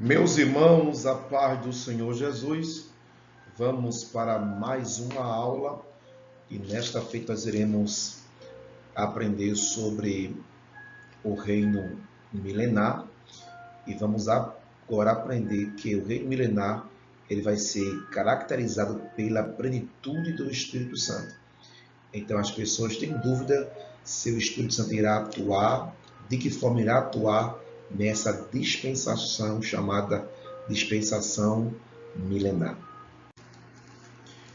Meus irmãos, a paz do Senhor Jesus, vamos para mais uma aula e nesta feita nós iremos aprender sobre o reino milenar e vamos agora aprender que o reino milenar ele vai ser caracterizado pela plenitude do Espírito Santo. Então as pessoas têm dúvida se o Espírito Santo irá atuar, de que forma irá atuar nessa dispensação chamada dispensação milenar.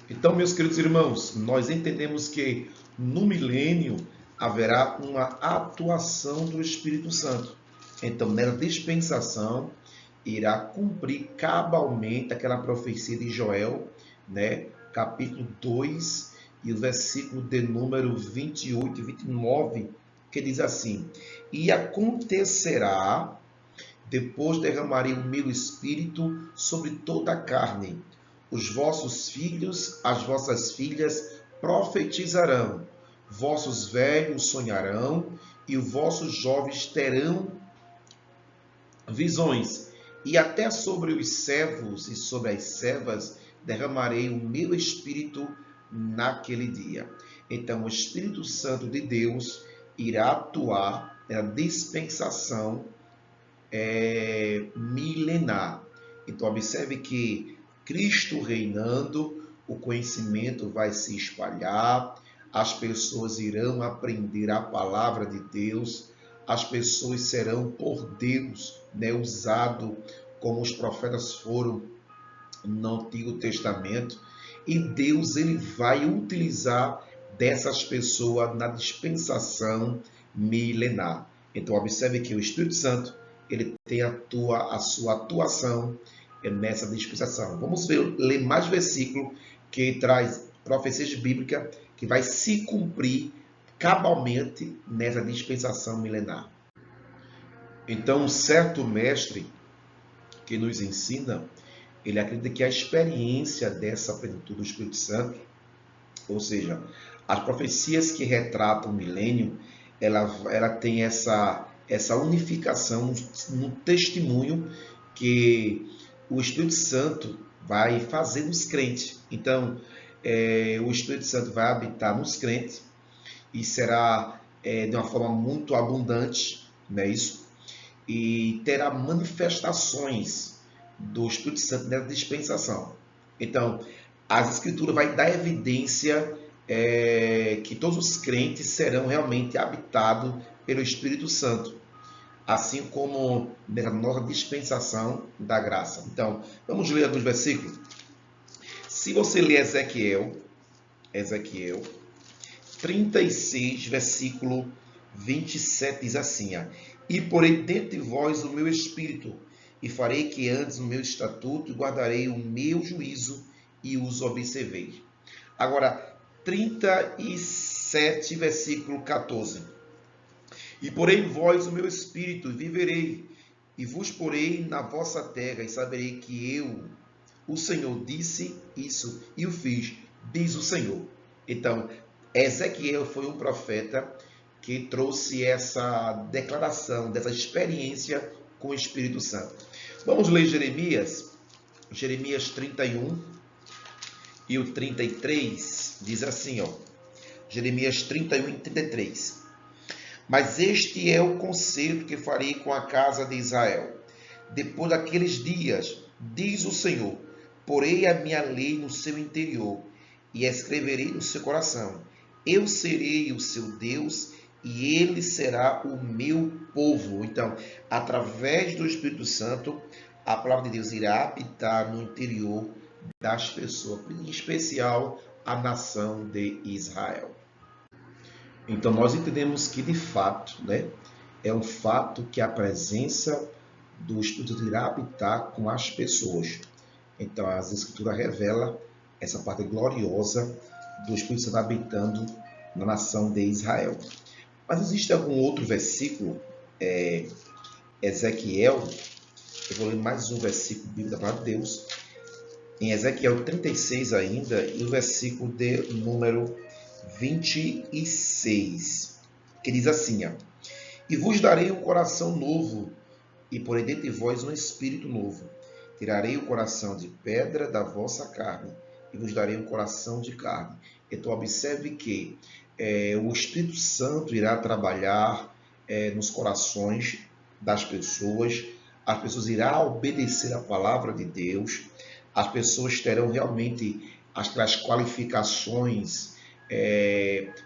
Então, meus queridos irmãos, nós entendemos que no milênio haverá uma atuação do Espírito Santo. Então, nessa dispensação, irá cumprir cabalmente aquela profecia de Joel, né? Capítulo 2 e o versículo de número 28 e 29, que diz assim: E acontecerá, depois derramarei o meu espírito sobre toda a carne. Os vossos filhos, as vossas filhas profetizarão, vossos velhos sonharão e os vossos jovens terão visões. E até sobre os servos e sobre as servas derramarei o meu espírito naquele dia. Então, o Espírito Santo de Deus irá atuar na dispensação milenar. Então, observe que Cristo reinando, o conhecimento vai se espalhar, as pessoas irão aprender a palavra de Deus, as pessoas serão por Deus, né, usado como os profetas foram no Antigo Testamento, e Deus ele vai utilizar dessas pessoas na dispensação milenar. Então observe que o Espírito Santo ele tem a sua atuação nessa dispensação. Vamos ler mais versículo que traz profecias bíblicas que vai se cumprir cabalmente nessa dispensação milenar. Então, um certo mestre que nos ensina, ele acredita que a experiência dessa plenitude do Espírito Santo, ou seja, as profecias que retratam o milênio, ela tem essa unificação no testemunho que o Espírito Santo vai fazer nos crentes. Então, o Espírito Santo vai habitar nos crentes e será de uma forma muito abundante, não é isso? E terá manifestações do Espírito Santo nessa dispensação. Então, as Escrituras vai dar evidência que todos os crentes serão realmente habitados pelo Espírito Santo, assim como nessa nossa dispensação da graça. Então, vamos ler alguns versículos. Se você ler Ezequiel 36, versículo 27, diz assim: E porei dentro de vós o meu espírito, e farei que andes no meu estatuto, e guardarei o meu juízo, e os observei. Agora, 37, versículo 14. E porei em vós o meu espírito, e viverei, e vos porei na vossa terra, e saberei que eu, o Senhor, disse isso, e o fiz, diz o Senhor. Então, Ezequiel foi um profeta que trouxe essa declaração, dessa experiência com o Espírito Santo. Vamos ler Jeremias 31 e o 33, diz assim, Jeremias 31 e 33. Mas este é o concerto que farei com a casa de Israel. Depois daqueles dias, diz o Senhor, porei a minha lei no seu interior e escreverei no seu coração. Eu serei o seu Deus e ele será o meu povo. Então, através do Espírito Santo, a palavra de Deus irá habitar no interior das pessoas, em especial a nação de Israel. Então, nós entendemos que, de fato, né, é um fato que a presença do Espírito Santo irá habitar com as pessoas. Então, as Escrituras revelam essa parte gloriosa do Espírito Santo habitando na nação de Israel. Mas existe algum outro versículo, Ezequiel, eu vou ler mais um versículo bíblico da palavra de Deus, em Ezequiel 36 ainda, e o versículo de número 26, que diz assim, E vos darei um coração novo, e porei dentro de vós um espírito novo. Tirarei o coração de pedra da vossa carne e vos darei um coração de carne. Então, observe que o Espírito Santo irá trabalhar nos corações das pessoas, as pessoas irão obedecer a palavra de Deus, as pessoas terão realmente as qualificações,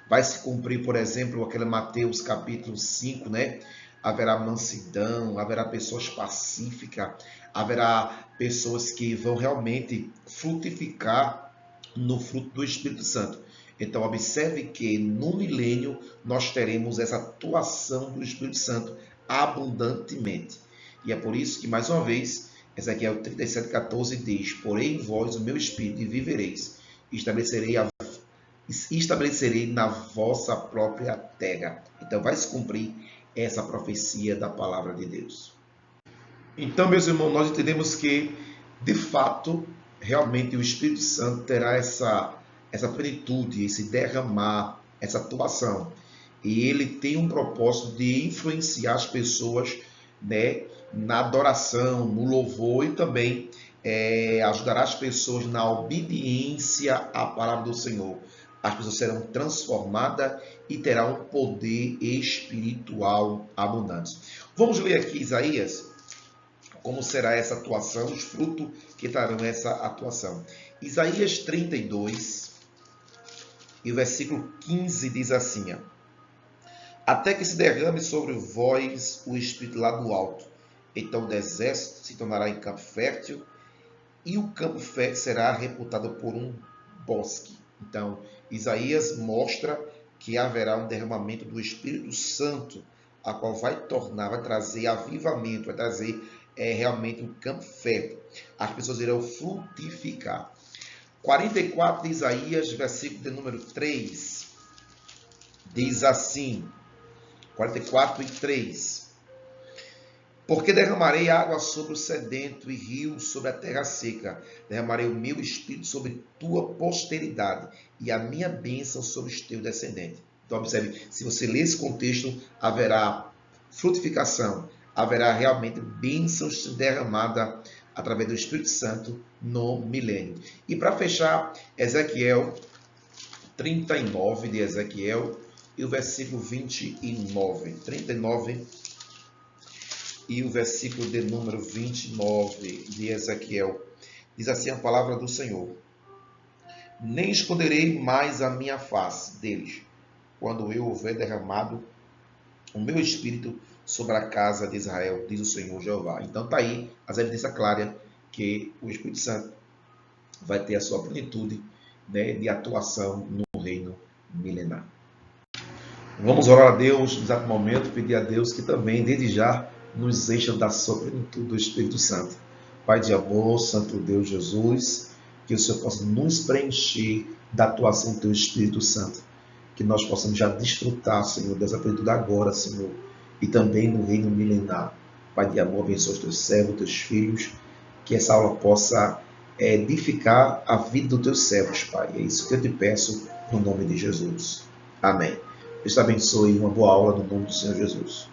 vai se cumprir, por exemplo, aquele Mateus capítulo 5, né? Haverá mansidão, haverá pessoas pacíficas, haverá pessoas que vão realmente frutificar no fruto do Espírito Santo. Então, observe que no milênio nós teremos essa atuação do Espírito Santo abundantemente. E é por isso que, mais uma vez, Ezequiel 37,14 diz: porém em vós o meu espírito e vivereis, e estabelecerei na vossa própria terra. Então vai se cumprir essa profecia da palavra de Deus. Então, meus irmãos, nós entendemos que, de fato, realmente o Espírito Santo terá essa plenitude, esse derramar, essa atuação. E ele tem um propósito de influenciar as pessoas, né, na adoração, no louvor e também ajudará as pessoas na obediência à palavra do Senhor. As pessoas serão transformadas e terão um poder espiritual abundante. Vamos ler aqui Isaías, como será essa atuação, os frutos que trarão essa atuação. Isaías 32, e o versículo 15 diz assim: até que se derrame sobre vós o Espírito lá do alto, então o deserto se tornará em campo fértil, e o campo fértil será reputado por um bosque. Então, Isaías mostra que haverá um derramamento do Espírito Santo, a qual vai trazer avivamento, vai trazer realmente um campo fértil. As pessoas irão frutificar. 44 de Isaías, versículo de número 3, diz assim, 44 e 3: porque derramarei água sobre o sedento e rio sobre a terra seca. Derramarei o meu espírito sobre tua posteridade e a minha bênção sobre os teus descendentes. Então, observe, se você ler esse contexto, haverá frutificação, haverá realmente bênçãos derramadas através do Espírito Santo no milênio. E para fechar, Ezequiel 39 de Ezequiel e o versículo 29. 39 e o versículo de número 29 de Ezequiel. Diz assim a palavra do Senhor: nem esconderei mais a minha face deles, quando eu houver derramado o meu espírito sobre a casa de Israel, diz o Senhor Jeová. Então está aí as evidências claras que o Espírito Santo vai ter a sua plenitude, né, de atuação no reino milenar. Vamos orar a Deus no exato momento, pedir a Deus que também, desde já, nos encha da sua plenitude do Espírito Santo. Pai de amor, Santo Deus Jesus, que o Senhor possa nos preencher da atuação do teu Espírito Santo. Que nós possamos já desfrutar, Senhor, dessa plenitude agora, Senhor, e também no reino milenar. Pai de amor, abençoa os teus servos, teus filhos, que essa aula possa edificar a vida dos teus servos, Pai. É isso que eu te peço, no nome de Jesus. Amém. Deus te abençoe e uma boa aula no nome do Senhor Jesus.